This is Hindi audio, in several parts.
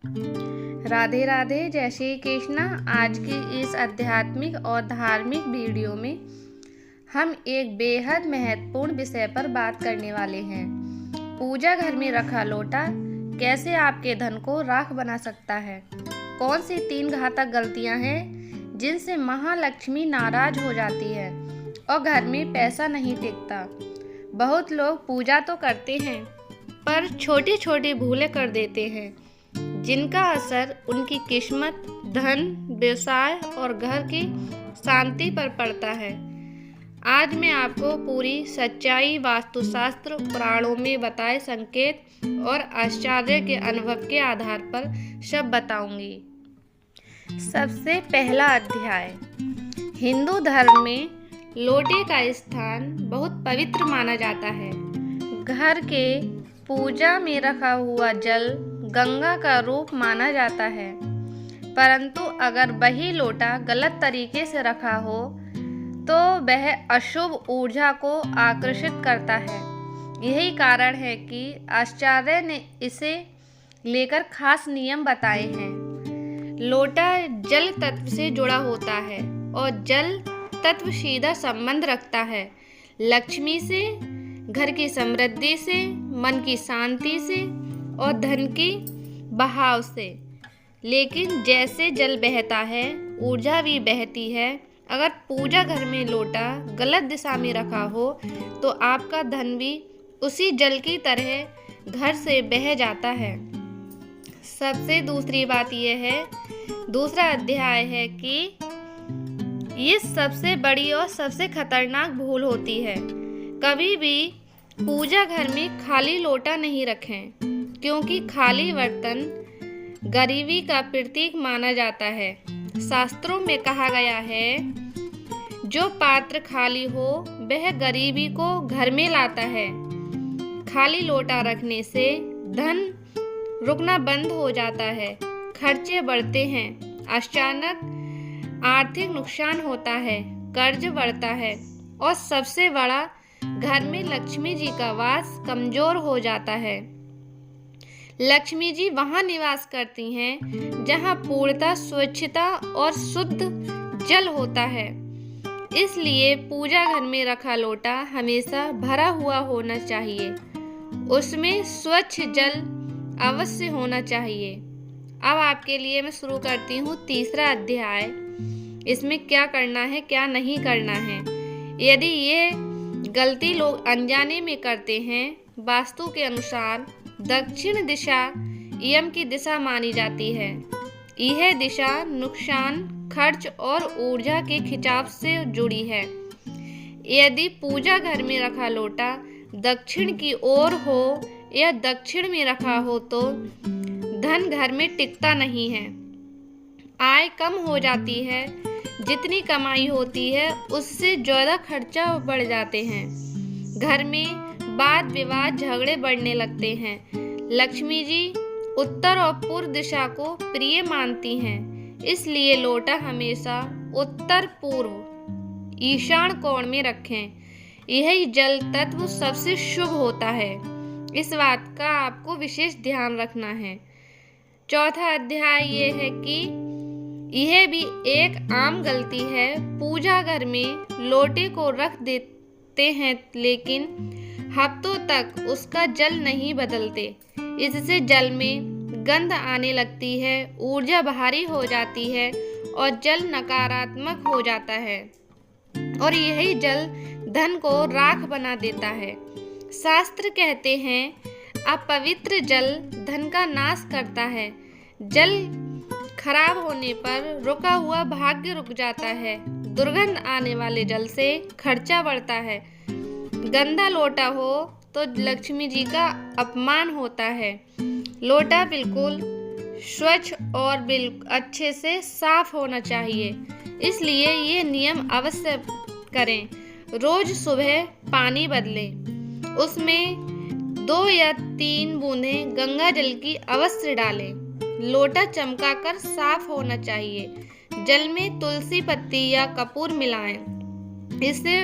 राधे राधे, जय श्री कृष्णा। आज की इस आध्यात्मिक और धार्मिक वीडियो में हम एक बेहद महत्वपूर्ण विषय पर बात करने वाले हैं। पूजा घर में रखा लोटा कैसे आपके धन को राख बना सकता है। कौन सी 3 घातक गलतियां हैं जिनसे महालक्ष्मी नाराज हो जाती है और घर में पैसा नहीं टिकता। बहुत लोग पूजा तो करते हैं पर छोटी छोटी भूलें कर देते हैं जिनका असर उनकी किस्मत, धन, व्यवसाय और घर की शांति पर पड़ता है। आज मैं आपको पूरी सच्चाई, वास्तुशास्त्र, पुराणों में बताए संकेत और आचार्य के अनुभव के आधार पर सब बताऊंगी। सबसे पहला अध्याय। हिंदू धर्म में लोटे का स्थान बहुत पवित्र माना जाता है। घर के पूजा में रखा हुआ जल गंगा का रूप माना जाता है, परंतु अगर वही लोटा गलत तरीके से रखा हो तो वह अशुभ ऊर्जा को आकर्षित करता है। यही कारण है कि आचार्य ने इसे लेकर खास नियम बताए हैं। लोटा जल तत्व से जुड़ा होता है और जल तत्व सीधा संबंध रखता है लक्ष्मी से, घर की समृद्धि से, मन की शांति से और धन की बहाव से। लेकिन जैसे जल बहता है, ऊर्जा भी बहती है। अगर पूजा घर में लोटा गलत दिशा में रखा हो तो आपका धन भी उसी जल की तरह घर से बह जाता है। सबसे दूसरी बात यह है, दूसरा अध्याय है कि ये सबसे बड़ी और सबसे खतरनाक भूल होती है। कभी भी पूजा घर में खाली लोटा नहीं रखें, क्योंकि खाली बर्तन गरीबी का प्रतीक माना जाता है। शास्त्रों में कहा गया है, जो पात्र खाली हो वह गरीबी को घर में लाता है। खाली लोटा रखने से धन रुकना बंद हो जाता है, खर्चे बढ़ते हैं, अचानक आर्थिक नुकसान होता है, कर्ज बढ़ता है और सबसे बड़ा, घर में लक्ष्मी जी का वास कमजोर हो जाता है। लक्ष्मी जी वहाँ निवास करती हैं जहाँ पूर्णतः स्वच्छता और शुद्ध जल होता है। इसलिए पूजा घर में रखा लोटा हमेशा भरा हुआ होना चाहिए। उसमें स्वच्छ जल अवश्य होना चाहिए। अब आपके लिए मैं शुरू करती हूँ तीसरा अध्याय। इसमें क्या करना है, क्या नहीं करना है। यदि ये गलती लोग अनजाने में करते हैं, वास्तु के अनुसार दक्षिण दिशा यम की दिशा मानी जाती है। यह दिशा नुकसान, खर्च और ऊर्जा के खिंचाव से जुड़ी है। यदि पूजा घर में रखा लोटा दक्षिण की ओर हो या दक्षिण में रखा हो तो धन घर में टिकता नहीं है। आय कम हो जाती है, जितनी कमाई होती है उससे ज़्यादा खर्चा बढ़ जाते हैं। घर में वाद विवाद, झगड़े बढ़ने लगते हैं। लक्ष्मी जी उत्तर और पूर्व दिशा को प्रिय मानती हैं, इसलिए लोटा हमेशा उत्तर पूर्व ईशान कोण में रखें। यही जल तत्व सबसे शुभ होता है। इस बात का आपको विशेष ध्यान रखना है। चौथा अध्याय ये है कि यह भी एक आम गलती है। पूजा घर में लोटे को रख देते हैं लेकिन हफ्तों तक उसका जल नहीं बदलते। इससे जल में गंध आने लगती है, ऊर्जा भारी हो जाती है और जल नकारात्मक हो जाता है और यही जल धन को राख बना देता है। शास्त्र कहते हैं, अपवित्र जल धन का नाश करता है। जल खराब होने पर रुका हुआ भाग्य रुक जाता है। दुर्गंध आने वाले जल से खर्चा बढ़ता है। गंदा लोटा हो तो लक्ष्मी जी का अपमान होता है। लोटा बिल्कुल स्वच्छ और अच्छे से साफ होना चाहिए। इसलिए ये नियम अवश्य करें। रोज सुबह पानी बदलें, उसमें 2 या 3 बूंदें गंगा जल की अवश्य डालें। लोटा चमकाकर साफ होना चाहिए। जल में तुलसी पत्ती या कपूर मिलाएं, इससे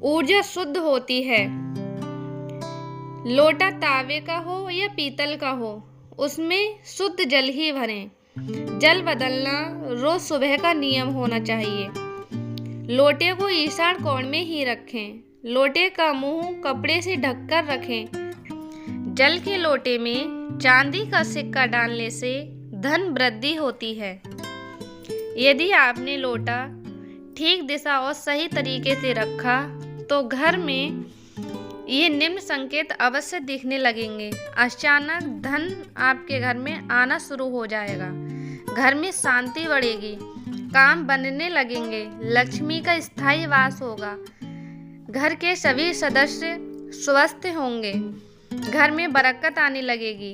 ऊर्जा शुद्ध होती है। लोटा तांबे का हो या पीतल का हो, उसमें शुद्ध जल ही भरें। जल बदलना रोज सुबह का नियम होना चाहिए। लोटे को ईशान कोण में ही रखें। लोटे का मुंह कपड़े से ढककर रखें। जल के लोटे में चांदी का सिक्का डालने से धन वृद्धि होती है। यदि आपने लोटा ठीक दिशा और सही तरीके से रखा तो घर में ये निम्न संकेत अवश्य दिखने लगेंगे। अचानक धन आपके घर में आना शुरू हो जाएगा। घर में शांति बढ़ेगी, काम बनने लगेंगे, लक्ष्मी का स्थायी वास होगा, घर के सभी सदस्य स्वस्थ होंगे, घर में बरकत आने लगेगी।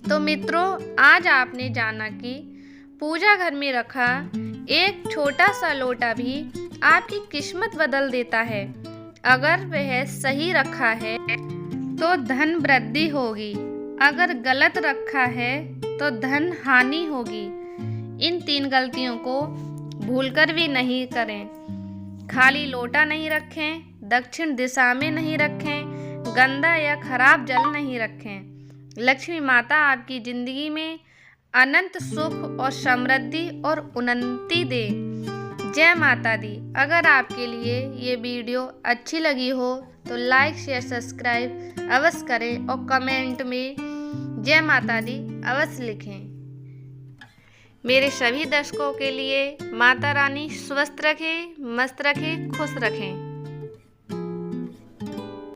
तो मित्रों, आज आपने जाना कि पूजा घर में रखा एक छोटा सा लोटा भी आपकी किस्मत बदल देता है। अगर वह सही रखा है तो धन वृद्धि होगी, अगर गलत रखा है तो धन हानि होगी। इन 3 गलतियों को भूलकर भी नहीं करें। खाली लोटा नहीं रखें, दक्षिण दिशा में नहीं रखें, गंदा या खराब जल नहीं रखें। लक्ष्मी माता आपकी जिंदगी में अनंत सुख और समृद्धि और उन्नति दे। जय माता दी। अगर आपके लिए ये वीडियो अच्छी लगी हो तो लाइक शेयर सब्सक्राइब अवश्य करें और कमेंट में जय माता दी अवश्य लिखें। मेरे सभी दर्शकों के लिए माता रानी स्वस्थ रखे, मस्त रखे, खुश रखें।